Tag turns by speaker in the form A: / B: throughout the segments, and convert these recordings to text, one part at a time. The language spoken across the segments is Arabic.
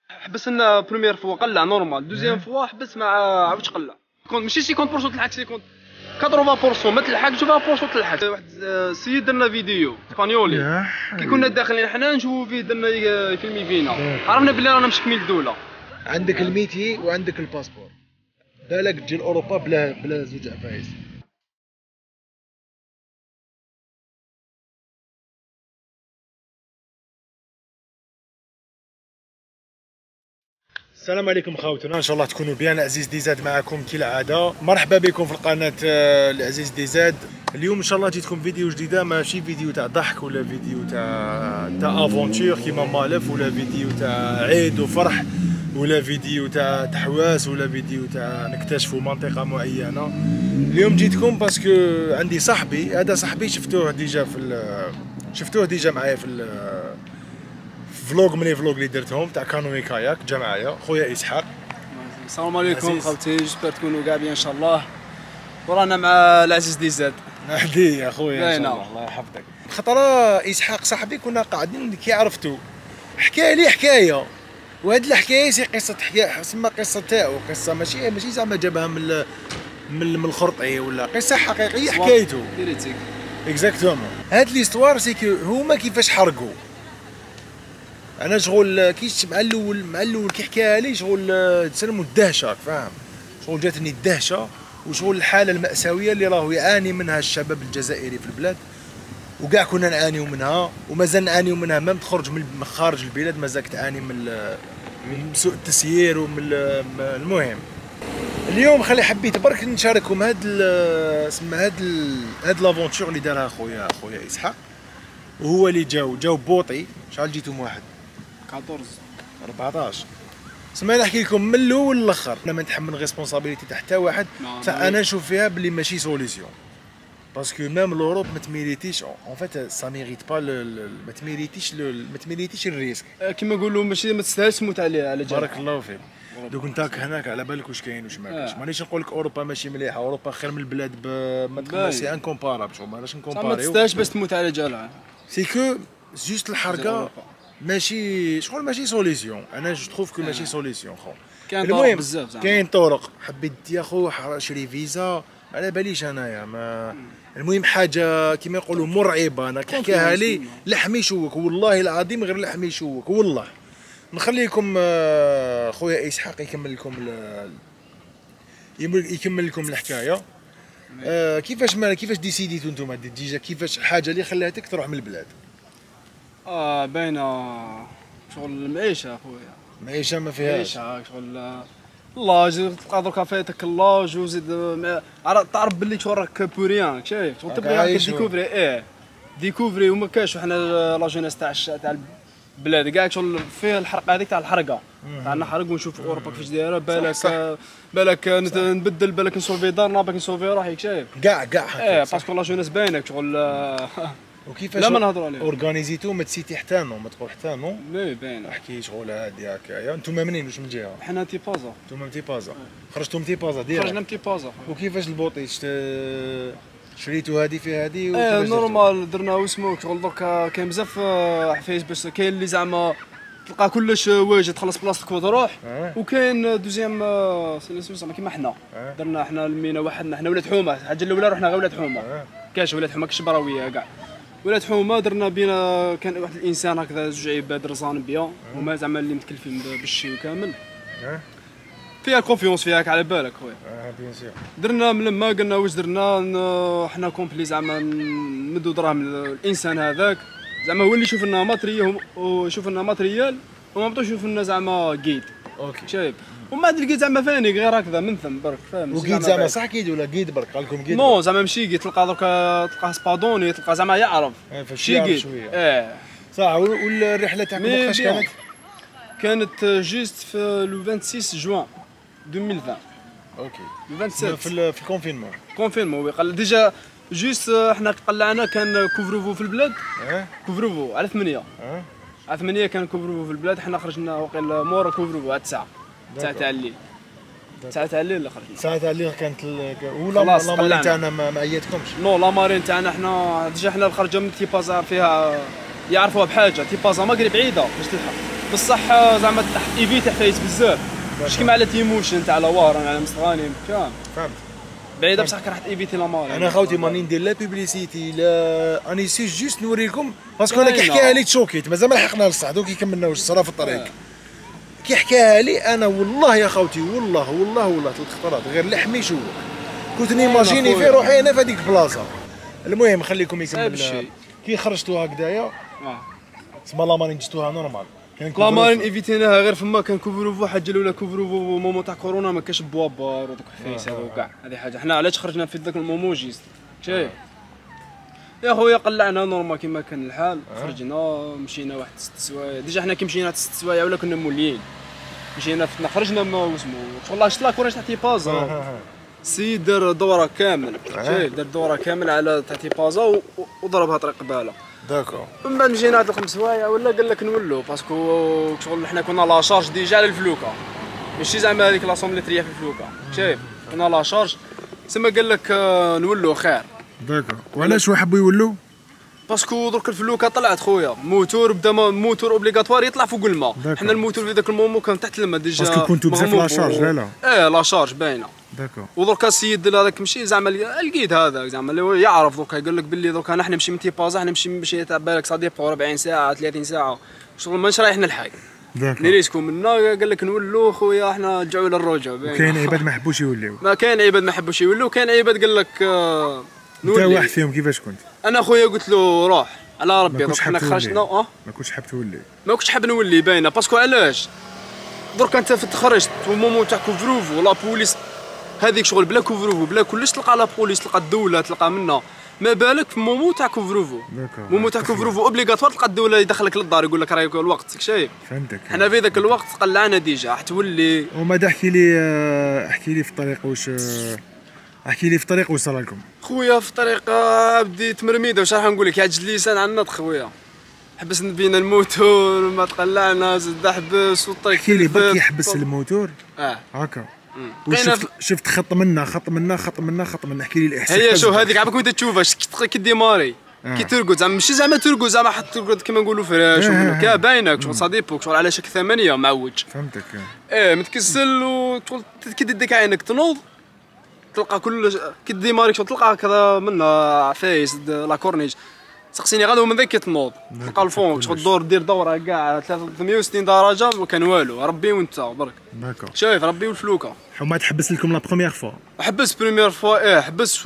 A: حبس لنا بروميير فوا قلع نورمال، دوزيام فوا حبس ما عاودش قلع. كون ماشي 50% تلحق، 80% ما تلحقش، 20% تلحق. واحد السيد درنا فيديو اسبانيولي كي كنا داخلين حنا نشوفوا فيه، درنا يفيلمي فينا، عرفنا بلي رانا مش كميل الدوله.
B: عندك الميتي وعندك الباسبور، بالك تجي لاوروبا بلا زوج عفايس. السلام عليكم خاوتنا، ان شاء الله تكونوا بيان. عزيز ديزاد معكم كالعاده، مرحبا بكم في القناه العزيز ديزاد. اليوم ان شاء الله جيتكم فيديو جديده، ماشي فيديو تاع ضحك ولا فيديو تاع افونتور كيما مالف، ولا فيديو تاع عيد وفرح، ولا فيديو تاع تحواس، ولا فيديو تاع نكتشفوا منطقه معينه. اليوم جيتكم باسكو عندي صاحبي، هذا صاحبي شفتوه ديجا معايا في فلوق من الفلوق اللي درتهم تاع كانوي كاياك. جا معايا خويا اسحاق.
A: السلام عليكم خوتي، جيسبر تكونوا كاع بيان ان شاء الله. ورانا مع العزيز ديزاد.
B: نهدي يا خويا ان شاء الله، الله يحفظك. خطره اسحاق صاحبي كنا قاعدين كي عرفتو حكى لي حكايه، وهاد الحكايه سي قصه حكايه، سما قصه تاعو، قصه ماشي زعما جابها من الخرطي، ولا قصه حقيقيه حكايته
A: فيريتيك
B: اكزاكتومون. هاد ليستوار سي هما كيفاش حرقوا. انا شغل كيش مع الاول كي حكاها لي شغل تسلموا الدهشه، فاهم؟ شغل جاتني الدهشه، وشغل الحاله المأساويه اللي راهو يعاني منها الشباب الجزائري في البلاد، وكاع كنا نعانيو منها ومازال نعانيو منها. ما تخرج من خارج البلاد مازالك تعاني من سوء التسيير ومن المهم. اليوم حبيت برك نشارككم هاد لافونتور اللي دارها خويا اسحاق، وهو اللي جاو بوطي. شحال جيتم واحد؟ 14. سما نحكي لكم من الاول للاخر، انا ما نتحمل ريسبونسابيلتي تاع حتى واحد. انا نشوف فيها بلي ماشي سوليسيون، باسكو ميم لوروب ما تميريتيش اون فيت سا ميريت با ما تميريتيش الريسك.
A: كيما نقولوا ماشي ما تستاهلش تموت عليها على جال.
B: بارك الله فيك. دوك انت هناك على بالك واش كاين واش ما كاينش. مانيش نقول لك اوروبا ماشي مليحه، اوروبا خير من البلاد ما تخمم سي انكومبارابل. شوف ماناش نكومباريو،
A: ما تستاهلش باش تموت على جالها.
B: سي كو جوست الحرقه ماشي شغل ماشي سوليسيون. انا جو تروف كو ماشي سوليسيون خو.
A: كاين بزاف زعما،
B: كاين طرق. حبيت يا خو شري فيزا على باليش انايا ما. المهم حاجه كيما يقولوا مرعبه، انا كحكاها لي لحمي يشوك والله العظيم، غير لحمي يشوك والله. نخليكم خويا اسحاق يكمل لكم الحكايه. كيفاش ديسيديتو نتوما ديجا، كيفاش الحاجه اللي خلاتك تروح من البلاد؟
A: باينه شغل المعيشه اخويا،
B: معيشه ما فيهاش
A: شغل الله تبقى دركا فايتك اللاج وزيد تعرف باللي راك بوريان، شايف شغل تبغي ديكوفري ديكوفري وما كاش. وحنا لا جونيس تاع البلاد كاع شغل فيه الحرقه هذيك تاع الحرقه تاع نحرق ونشوف اوروبا كيفاش دايره. بالك نبدل، بالك نسولفي دارنا، بالك نسولفي روحي، شايف
B: كاع
A: باسكو لا جونيس باينك شغل.
B: وكيفاش
A: لا ما نهضروا عليه
B: اورغانيزيتو ما تسيتي حتى نو، ما تقول حتى نو.
A: لا باين
B: احكي شغل هادي هكايا. انتوما منين واش من جهه؟
A: حنا تيبازا.
B: انتوما من تيبازا؟ خرجتوا من تيبازا ديالك؟
A: خرجنا من تيبازا.
B: وكيفاش البوطي شريتو هادي في هادي؟
A: نورمال درنا واسمو شغل. دركا كاين بزاف حفايس باش كاين اللي زعما تلقى كلش واجد تخلص بلاصتك وتروح، وكاين دوزيام سيليسيون زعما كيما حنا درنا. حنا لمينا وحدنا، حنا ولاد حومه. الحاجه الاولى رحنا غير ولاد حومه، كاش ولاد حومه كاش براويه كاع ولاد حومه. درنا بينا كان واحد الانسان هكذا زوج عباد رزان بيا، هما زعما اللي متكلفين بالشي وكامل. فيها كونفيونس فيها على بالك خويا.
B: بيان سور.
A: درنا من لما قلنا واش درنا حنا كومبلي زعما نمدو دراهم الانسان هذاك، زعما هو اللي يشوف لنا ماتريال ويشوف لنا ماتريال، وما بطوش يشوف لنا زعما جيد.
B: اوكي
A: شايف. وما ادري الجيد زعما فاني غير هكذا من ثم برك، فاهم؟
B: وجيد زعما صح جيد ولا جيد برك؟ قال لكم جيد؟
A: نو زعما ماشي جيد، تلقى درك سبادوني، تلقى زعما يعرف
B: شي جيد صح. والرحله تاعكم وقتاش كانت؟
A: كانت جوست في لو 26 جوان 2020.
B: اوكي
A: لو 27
B: في الكونفينمون.
A: كونفينمون قال ديجا جوست حنا قلعنا كان كوفروفو في البلاد. كوفروفو على 8 على 8 كان كوفروفو في البلاد. حنا خرجنا وقيل مورا كوفروفو على 9 تاع الليل. 9 تاع الليل اللي خرجنا.
B: 9 تاع الليل كانت ولا لامارين تاعنا ما عياتكمش؟
A: نو لامارين تاعنا حنا ديجا حنا الخرجه من تي بازار فيها يعرفوها بحاجه تيبازا ماكري بعيده باش تلحق بصح زعما ايفيتي حفايس بزاف مش كيما على تيموشن تاع لوارن على مستغانم فهمت بعيده بصح راح تيفيتي لا مال
B: انا خاوتي ماني ندير لا بيبليسيتي لا اني سي جوست نوريكم باسكو انا كي حكاها لي تشوكيت مازال ما لحقنا للصح دوك كملنا واش صرا في الطريق كي حكاها لي انا والله يا خوتي والله 3 خطرات غير لحمي شوك كنت نيماجيني في روحي انا في هذيك البلاصه. المهم خليكم يكمل كي خرجتوا هكذايا تسمى لا ماني جبتوها نورمال
A: لا ماني ايفيتيناها غير فما كان كوفروفو حاجه الاولى كوفروفو مومون تاع كورونا ما كاش بوابار ودوك الحفايس هذو كاع هذه حاجه حنا علاش خرجنا في ذاك الموموجيست شايف يا خويا قلعنا نورمال كيما كان الحال خرجنا مشينا واحد 6 سوايع ديجا حنا كي مشينا 6 سوايع ولا كنا موليين مشينا خرجنا ما واسمو والله شفت لاكوراج تاع تيبازا السيد دار دوره كامل شايف دار دوره كامل على تاع تيبازا وضربها طريق قباله
B: داكور
A: من بعد مشينا هاد 5 سوايع ولا قال لك نولو باسكو شغل حنا كنا لا شارج ديجا على الفلوكه ماشي زعما هذيك لاسومبليتريه في الفلوكه شايف كنا لا شارج تسمى قال لك نولو خير
B: داكور وعلاش حبوا يولوا
A: باسكو درك الفلوكه طلعت خويا موتور بدا موتور اوبليغاتوار يطلع فوق الماء حنا الموتور في ذاك المومون كان تحت الماء ديجا
B: باسكو كنتو بزاف لا شارج لا
A: لا شارج باينه
B: داكور
A: ودركا السيد هذاك مشي زعما القيد هذا زعما اللي يعرف دركا يقول لك باللي دركا انا نمشي من تيبازا نمشي مشي تاع بالك صديق 40 ساعه 30 ساعه شغل مانيش رايحنا الحي نريسكو منا قال لك نولوا خويا احنا رجعوا للرجع
B: كاين عباد ما حبوش يوليو
A: ما كاين عباد ما حبوش يولوا كاين عباد قال لك
B: نولي انت واحد فيهم كيفاش كنت
A: انا خويا قلت له روح على ربي دوك حنا خرجنا
B: ما كنتش حاب تولي
A: ما كنتش حاب نولي باينه باسكو علاش درك انت خرجت والمومون تاع كوفروفو لا بوليس هذيك شغل بلا كوفروفو بلا كلش تلقى لا بوليس تلقى الدوله تلقى منا ما بالك في مومون تاع كوفروفو مومون تاع كوفروفو اوبليغاتوار تلقى الدوله يدخلك للدار يقول لك راهي الوقت شايف
B: فهمتك
A: حنا في ذاك الوقت قلعنا ديجا راح تولي
B: وما احكي لي في الطريق واش احكي لي في الطريق واش صار لكم
A: خويا في الطريق بديت مرميده واش راح نقول لك عجز اللسان على النطق خويا حبسنا بينا الموتور ما تقلعنا زد حبس والطريق
B: احكي لي برك يحبس الموتور هكا شفت خط منا احكي لي الاحساس
A: هي شو هذيك عباك وانت تشوفها كي ديماري كي ترقد زعما ماشي زعما ترقد زعما حتى ترقد كيما نقولوا فراش كا باينه شغل صديقك شغل على شكل 8 معوج
B: فهمتك
A: متكسل وشغل كي تديك عينك تنوض تلقى كل كي ديماري شغل تلقى كذا منا عفايس لا كورنيج سقسيني غادي من ذاك تنوض تلقى الفونك شغل دير دوره كاع 360 درجه ما كان والو ربي وانت برك شايف ربي والفلوكه
B: حما تحبس لكم لا بروميير فوا
A: حبس بروميير فوا حبس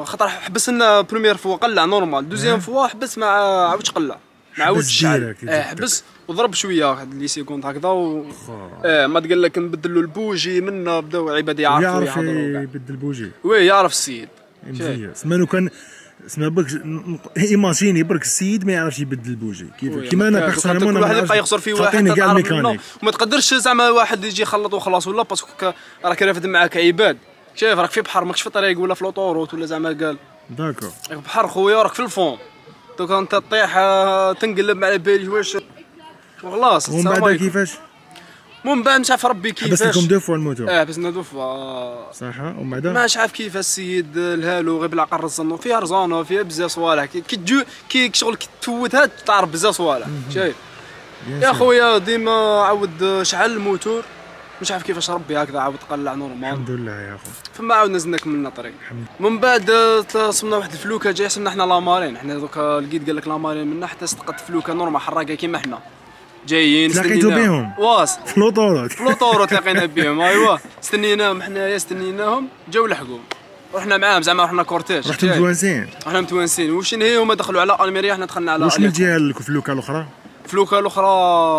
A: خاطر حبس لنا بروميير فوا قلع نورمال دوزيام فوا حبس ما عاودش قلع ما عاودش حبس وضرب شويه واحد لي سيكوند هكذا ما تقول لك نبدلوا البوجي منا بداو عباد يعرفوا
B: يحضروا يبدل البوجي
A: وي يعرف السيد
B: مزيان سمانو كان اسمع برك ايماجيني برك السيد ما يعرفش يبدل البوجي كيما انا بيرسونيلمون
A: كل واحد يبقى يخسر في واحد
B: كاع الميكانيك
A: وما تقدرش زعما واحد يجي يخلط وخلاص ولا باسكو راك رافد معاك عباد شايف راك في بحر ماكش في طريق ولا في لوطوروت ولا زعما قال
B: داكور
A: بحر خويا راك في الفون دوك انت تطيح تنقلب على بالي واش خلاص
B: ومن بعد كيفاش
A: من بعد مش عارف ربي كيفاش
B: حبس لكم 2 فوا الموتور
A: حبسنا 2 فوا
B: صح ومن بعد
A: ماش عارف كيف السيد الهالو غير بالعقل رزنو فيها رزانه فيها بزاف صوالح كي شغل كي تفوتها تعرف بزاف صوالح شايف يا خويا ديما عاود شعل الموتور مش عارف كيفاش ربي هكذا عاود قلع نورمال
B: الحمد لله يا اخو
A: فما عاود نزلنا كملنا طريق من بعد صمنا واحد الفلوكه جاي حسبنا حنا لامارين حنا دوكا القيد قال لك لامارين منا حتى صدقت فلوكه نورمال حراقه كيما حنا جايين
B: تلاقيتوا بهم
A: واصل
B: في لوطوروت
A: تلاقينا بهم ايوا استنيناهم حنايا استنيناهم جاو لحقوا رحنا معاهم زعما رحنا كورتيج
B: رحتوا متوانسين
A: رحنا متوانسين واش هي هما دخلوا على الميريا حنا دخلنا على
B: واش من الجهه الفلوكه الاخرى
A: الفلوكه الاخرى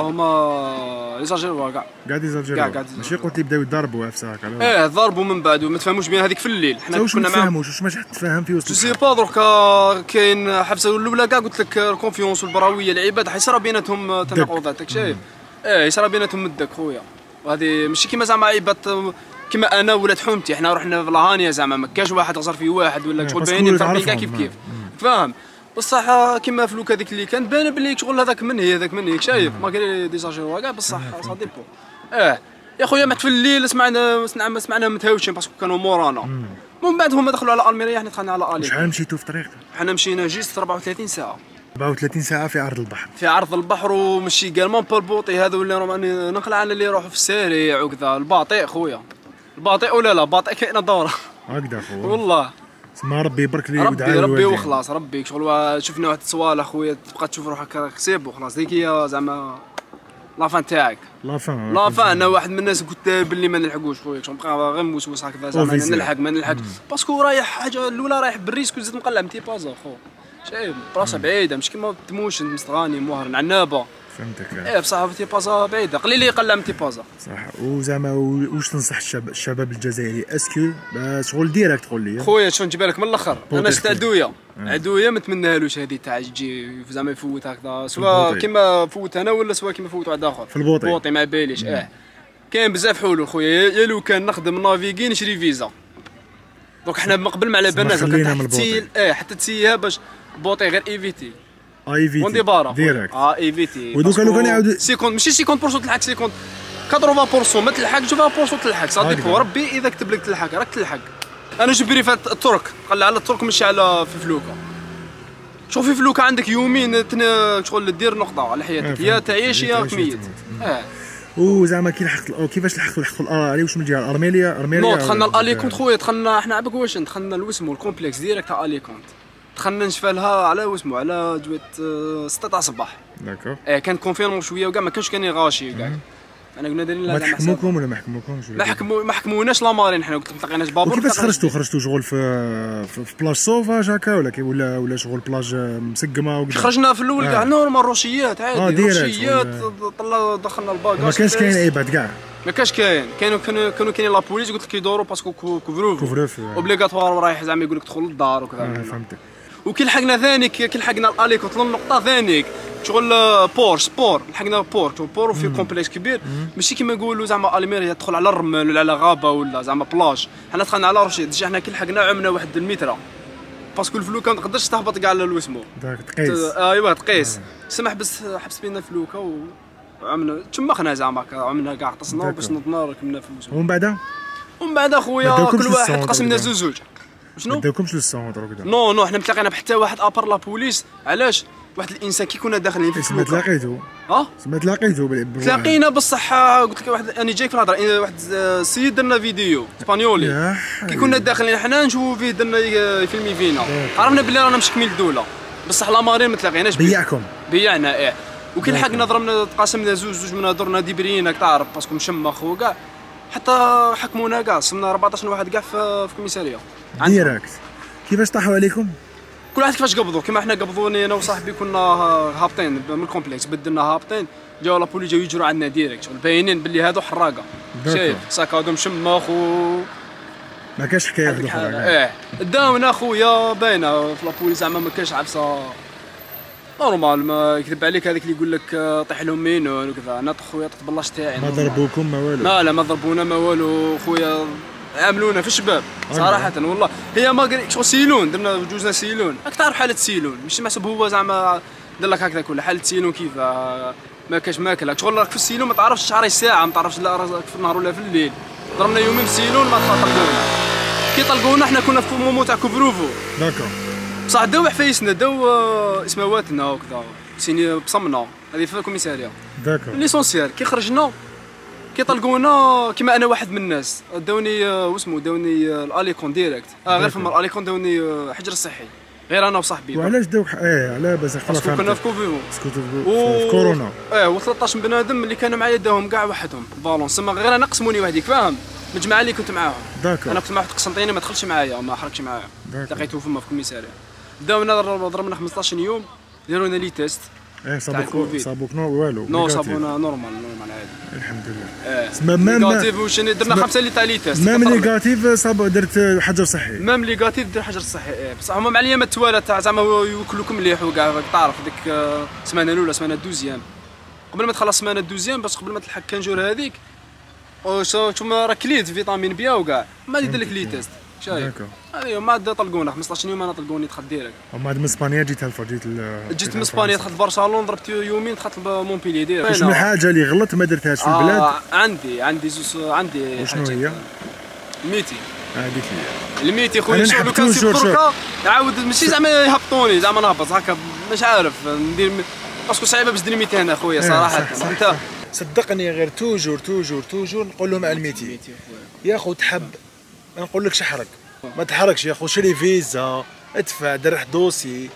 A: هما يزاجروا كاع
B: يزاجروا ماشي قلت لي بداو يضربوا عفسه هكا
A: ضربوا من بعد وما تفهموش بين هذيك في الليل
B: حنا كنا معاهم واش ما تفهم في وسط
A: سي با دركا كاين حبسه الاولى كاع قلت لك الكونفيونس والبراويه العباد حيصرى بيناتهم تناقضات داك شايف يصرى بيناتهم مدك خويا وهذه ماشي كيما زعما عباد كيما انا ولاد حومتي حنا رحنا في لاهانيا زعما ما كاش واحد غزر فيه واحد ولا شغل باينين كاع كيف فاهم بصح كيما فلوك هذيك اللي كانت باينه بلي شغل هذاك من هي شايف ما كاين ديزاجيروا كاع بصح صديبو يا خويا ما في الليل سمعنا متهاوشين باسكو كانوا مورانا من بعد هما دخلوا على الميريا حنا دخلنا على الي
B: شحال مشيتوا في طريق
A: حنا مشينا جيست 34 ساعه
B: 34 ساعه في عرض البحر.
A: في عرض البحر، ومشي كالمون بالبوطي هذا اللي راني نقلع على اللي يروحوا في السريع وكذا. الباطئ خويا، الباطئ ولا لا باطئ كاينه دوره
B: هكذا خويا
A: والله.
B: تسمى ربي يبارك لي
A: ربي وخلاص. ربي شغل شفنا واحد الصوالح خويا تبقى تشوف روحك راك سيب وخلاص. ديك هي زعما لافان تاعك. لافان انا واحد من الناس قلت باللي ما نلحقوش خويا، نبقى غير موسوس هكذا زعما نلحق ما نلحق باسكو رايح حاجه الاولى رايح بالريسك وزيد مقلع متي بازا خو شايف بلاصه بعيده مش كيما تموشن مستغاني موهر عنابه.
B: فهمتك.
A: بصح تي بازا بعيده قليل اللي يقلع متي بازا.
B: صح. وزعما واش تنصح الشباب الجزائري اسكو شغل ديريكت تقول لي
A: خويا شنو نجيب لك من الاخر. انا شفت عدويه ما نتمناهالوش هذه تاع يجي زعما يفوت هكذا سواء كيما فوت انا ولا سواء كيما فوت واحد اخر
B: في البوطي
A: ما باليش. كاين بزاف حلول خويا. يا لو كان نخدم نافيغي نشري فيزا. دونك حنا من قبل ما على بالنا حتى تسيها باش بوطي غير ايفيتي وندي بارا
B: ديريكت
A: ايفيتي.
B: ودوك لو كان يعاود
A: سيكون ماشي 50% تلحق 80% ما تلحقش 20% تلحق صديق. وربي اذا كتب لك تلحق راك تلحق. انا جبري في الترك قال على الترك ماشي على في فلوكه. شوف في فلوكه عندك يومين شغل دير نقطه على حياتك يا تعيش يا تميت.
B: وزعما كيفاش لحقوا الالي واش من الجهه الارميليه
A: نو دخلنا الالي كونت خويا. دخلنا احنا عباك واش دخلنا لوسمو الكومبلكس ديريكت تاع الي كونت. دخلنا نشفالها على واسمو على جوات 6 تاع الصباح.
B: داكور.
A: كان كونفيرمون شويه وكاع ما كانش كان يغاشي كاع. انا قلنا دايرين
B: ما حكموكم ولا ما حكموكمش؟
A: ما حكموناش لامارين. حنا قلت ما لقيناش بابور.
B: وكيفاش خرجتوا شغل في بلاج سوفاج هكا ولا شغل بلاج مسقمه وكذا؟
A: خرجنا في الاول كاع نورمال روشيات عادي. روشيات دخلنا الباكاج.
B: ما كانش كاين اي بعد كاع.
A: ما كانش كاين. كانوا كاينين لابوليس قلت لك يدوروا باسكو كوفروف اوبليغاتوار رايح زعما يقول لك دخل للدار وكذا.
B: فهمتك.
A: وكي لحقنا ثاني كي لحقنا الالي كنت النقطه ثاني شغل سبور لحقنا بور وفي كومبلكس كبير ماشي كيما نقولوا زعما الميريا تدخل على الرمل ولا على غابه ولا زعما بلاج. حنا دخلنا على رشيد ديجا. حنا كي لحقنا عمنا واحد المتر باسكو الفلوكه ما تقدرش تهبط كاع للوسمو
B: تقيس.
A: ايوا تقيس. سمح بس حبس بينا الفلوكه وعمنا تمخنا زعما عمنا كاع غطسنا باش نضنا ركبنا في الوسمو. ومن بعد اخويا كل واحد قسمنا زوج. شنو؟
B: ما داوكمش للسونتر وكذا؟
A: نو حنا متلاقينا بحتى واحد ابار لا بوليس. علاش؟ واحد الانسان كي كنا داخلين في الفلوكه تلاقيتو تلاقينا بصح قلت لك واحد انا جايك في الهضره. واحد السيد درنا فيديو اسبانيولي كي كنا داخلين حنا نشوفوا فيه درنا يفيلمي فينا. عرفنا بلي رانا مش كميل الدوله بصح لامارين ما تلاقيناش. بيعنا وكي لحقنا ضربنا تقاسمنا زوج منا درنا ديبرينا تعرف باسكو مشمخ وكاع حتى حكمونا كاع. صرنا 14 واحد كاع في الكوميساريه
B: ديريكت. كيفاش طاحوا عليكم؟
A: كل واحد كيفاش قبضوا. كيما حنا قبضوني انا وصاحبي كنا هابطين من الكومبلكس بدلنا هابطين جاو لابولي جاو يجروا عندنا ديريكت باينين باللي هادو حراقه. شايف ساكادو مشمخ
B: ما كاش حكايه هادو حراقه.
A: داونا خويا باينه في لابولي زعما ما كاش عفسه نورمال. ما يكذب عليك هذاك اللي يقول لك طيح لهم مينون وكذا. انا خويا طيح باللاش تاعي.
B: ما ضربوكم ما والو؟
A: لا ما ضربونا ما والو خويا. عاملونا في الشباب صراحه والله. هي ما شغل سيلون درنا جوزنا سيلون. راك تعرف حاله سيلون ماشي محسوب هو زعما دار لك هكذا كل حاله سيلون كيف ما كاش ماكله. شغل راك في السيلون ما تعرفش شحال الساعه ما تعرفش لا راك في النهار ولا في الليل. ضربنا يومين في السيلون ما طلقونا. كي طلقونا حنا كنا في مومو تاع كوفروفو.
B: داكور.
A: بصح داو حفايسنا داو اسماواتنا وكذا سيني بصمنا هذه في الكوميساريه.
B: داكور.
A: ليسونسيال كي خرجنا كي طلقونا كيما انا واحد من الناس داوني واسمو داوني الاليكون ديريكت. غير في الاليكون داوني حجر صحي غير انا وصاحبي.
B: وعلاش داوك على باش خلاص
A: كنا في كوفيفو
B: في كورونا.
A: و13 بنادم اللي كانوا معايا داهم كاع وحدهم بالون. سما غير انا قسموني وحدي فاهم. الجماعه اللي كنت معاهم انا كنت مع واحد قسنطيني ما دخلش معايا ما حركش معايا. لقيته فما في الكوميساريه داونا ضربنا 15 يوم داروا لنا لي تيست.
B: صابوك والو؟
A: نو صابونا نورمال عادي
B: الحمد لله.
A: نيجاتيف واش درنا 5 اللي تاع لي تيست.
B: مام نيجاتيف صابو درت حجر صحي.
A: مام نيجاتيف دير حجر صحي. بصح هما مع الايامات التوالى تاع زعما يوكلوكم مليح وكاع تعرف ديك السمانه الاولى السمانه الدوزيام قبل ما تخلص السمانه الدوزيام باش قبل ما تلحق 15 جور هذيك ثم راك كليت فيتامين بي وكاع ما يدير لك لي تيست. شايف هذه ما طلقونا 15 يوم انا طلقوني دخلت ديريكت.
B: وما من اسبانيا جيت هالفا
A: جيت من اسبانيا دخلت برشلونه ضربت يومين دخلت مونبيلي ديريكت.
B: واش من حاجه اللي غلط ما درتهاش في البلاد؟
A: عندي زوج عندي.
B: شنو هي؟
A: الميتي.
B: هذيك هي
A: الميتي خويا. لو كان سيب عاود ماشي زعما يهبطوني زعما نهبط هكا مش عارف ندير باسكو صعيبه باش دير ميتي هنا اخويا صراحه. انت
B: صدقني غير توجور نقول لهم على الميتي يا خو. تحب ما نقولكش احرق، ما تحرقش يا خو، شري فيزا، ادفع، درح دوسي،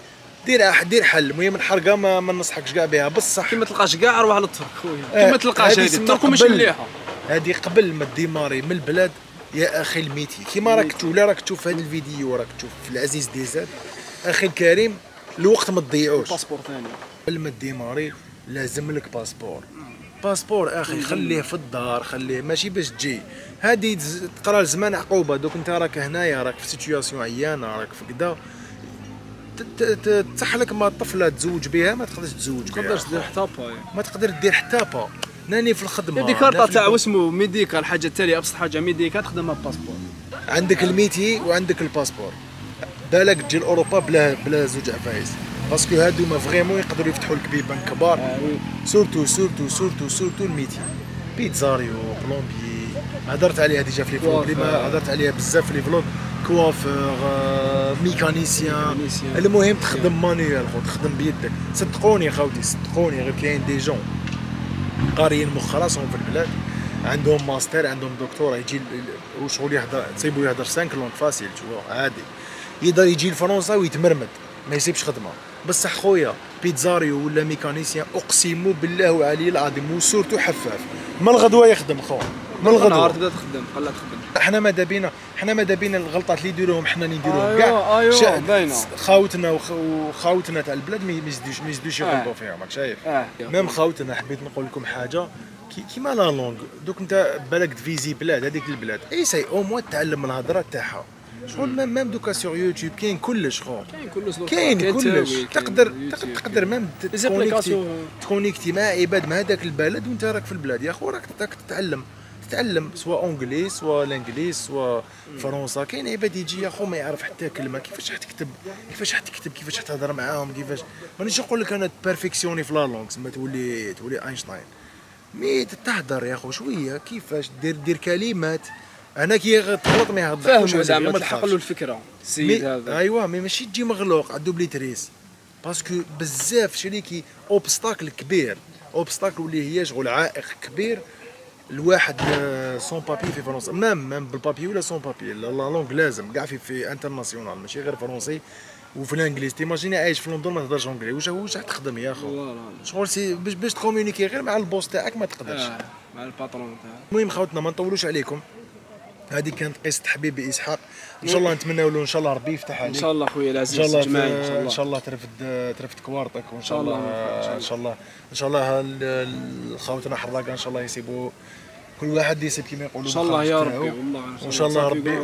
B: دير حل. المهم الحرقه ما ننصحكش كاع بها بصح.
A: كيما تلقاش كاع روح للترك خويا، كيما تلقاش هذه الترك ماشي مليحه.
B: هذه قبل ما ديماري من البلاد يا اخي الميتي، كيما راك تشوف هذا الفيديو وراك تشوف في العزيز ديزاد. اخي الكريم الوقت ما تضيعوش.
A: باسبور ثاني
B: قبل ما ديماري لازم لك باسبور اخي، خليه في الدار، خليه ماشي باش تجي. هذه تقرا زمان عقوبه. دوك انت راك هنايا، راك في سيتوياسيون عيانه، راك في كذا، تسحلك ما طفله تزوج بها، ما تقدرش تزوج بها،
A: ما تقدرش دير حتى با،
B: ما تقدر دير حتى با. ناني في الخدمه
A: دي كارطه تاع واسمو ميديكال، الحاجه التاليه ابسط حاجه ميديكال تخدمها باسبور.
B: عندك الميتي وعندك الباسبور، بالك تجي لاوروبا بلا زوج عفايس، باسكو هادوما فريمون يقدروا يفتحوا لك بيبان كبار. سورتو الميتي، بيتزاريو، بلومبي، هضرت عليها ديجا في لي فلوغ، ديما هضرت عليها بزاف في لي فلوغ، كوافور، ميكانيسيان. المهم تخدم مانيوال خو، تخدم بيدك. صدقوني خاوتي، صدقوني، غير كاين دي جون قاريين مخ راسهم في البلاد، عندهم ماستر، عندهم دكتوراه، يجي وشغل يهضر، تصيبو يهضر 5 لونغ فاسيل عادي، يقدر يجي لفرنسا ويتمرمد ما يسيبش خدمه. بصح خويا بيتزاريو ولا ميكانيسيان اقسم بالله وعلي العظيم وسورتو حفاف، من الغدوه يخدم خو، من الغدوه
A: تبدا تخدم، قلات تخدم.
B: حنا ماذا بينا الغلطات اللي يديروهم حنا نديروهم كاع.
A: ايوا باينه
B: خاوتنا تاع البلاد ما يزيدوش يغلطوا فيهم، راك شايف. ميم خاوتنا حبيت نقول لكم حاجه كيما لا لونغ. دوك انت بالك تفيزي بلاد، هذيك البلاد اي سي او موا تعلم الهضره تاعها. شغل ميم دوكا سور يوتيوب كاين كلش خو، كاين كلش. تقدر ميم تكونيكتي مع عباد من هذاك البلد وانت راك في البلاد يا خو، راك تتعلم سواء اونجلي سواء الانجليز سواء فرنسا. كاين عباد يجي يا خو ما يعرف حتى كلمه، كيفاش حتكتب، كيفاش تهضر معاهم، كيفاش. مانيش نقول لك انا بيرفيكسيوني في لا لونغ ما تولي اينشتاين، مي تهضر يا خو شويه، كيفاش دير كلمات. انا كي تغلط ما يهضرش،
A: فاهم زعما تلحق له الفكره السيد هذا.
B: ايوا مي ماشي تجي مغلوق عندو بليتريس، باسكو بزاف شريكي اوبستاكل كبير، اوبستاكل اللي هي شغل عائق كبير الواحد سون بابي في فرنسا. مام بالبابي ولا سون بابي، لا لونغ لازم كاع في انترناسيونال ماشي غير فرنسي. وفي الانجليز تيماجيني عايش في لندن ما تهضرش اونجلي، واش تخدم يا خو؟ شغل سي باش تكومونيكي غير مع البوس تاعك ما تقدرش،
A: مع الباترون تاعك.
B: المهم خوتنا ما نطولوش عليكم، هذه كانت قصه حبيبي اسحاق. ان شاء الله نتمناو له ان شاء الله ربي يفتح عليك
A: ان شاء الله خويا العزيز،
B: ان شاء الله ترفد كوارتك، وان شاء الله ان شاء الله خوتنا حراقه ان شاء الله يسيبوا كل واحد يسيب كما يقولوا
A: ان شاء الله يا ربي. والله
B: ان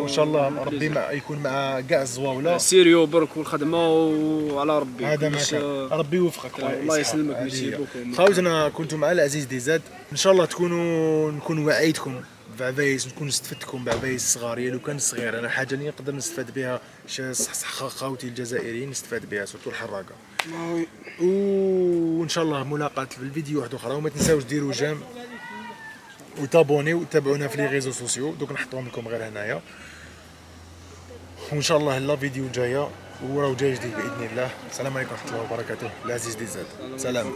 B: شاء الله ربي يكون مع كاع الزواوله
A: سيريو برك والخدمه وعلى ربي.
B: هذا ما كان، ربي يوفقك
A: الله يسلمك. ميرسي بوكو
B: خوتنا، كنتم مع العزيز ديزاد. ان شاء الله نكون وعيتكم بعفايس، نكون استفدتكم بعفايس صغاريه. لو كان صغير انا حاجه اللي نقدر نستفاد بها صح خوتي الجزائريين نستفاد بها، سورتو الحراقه. وان شاء الله ملاقات في الفيديو واحد اخرى، وما تنساوش ديروا جيم وتابونيو وتابعونا في لي ريزو سوسيو، دوك نحطهم لكم غير هنايا. وان شاء الله لا فيديو جايه وراو جاي جديد باذن الله. السلام عليكم ورحمه الله وبركاته. العزيز ديزاد، سلام.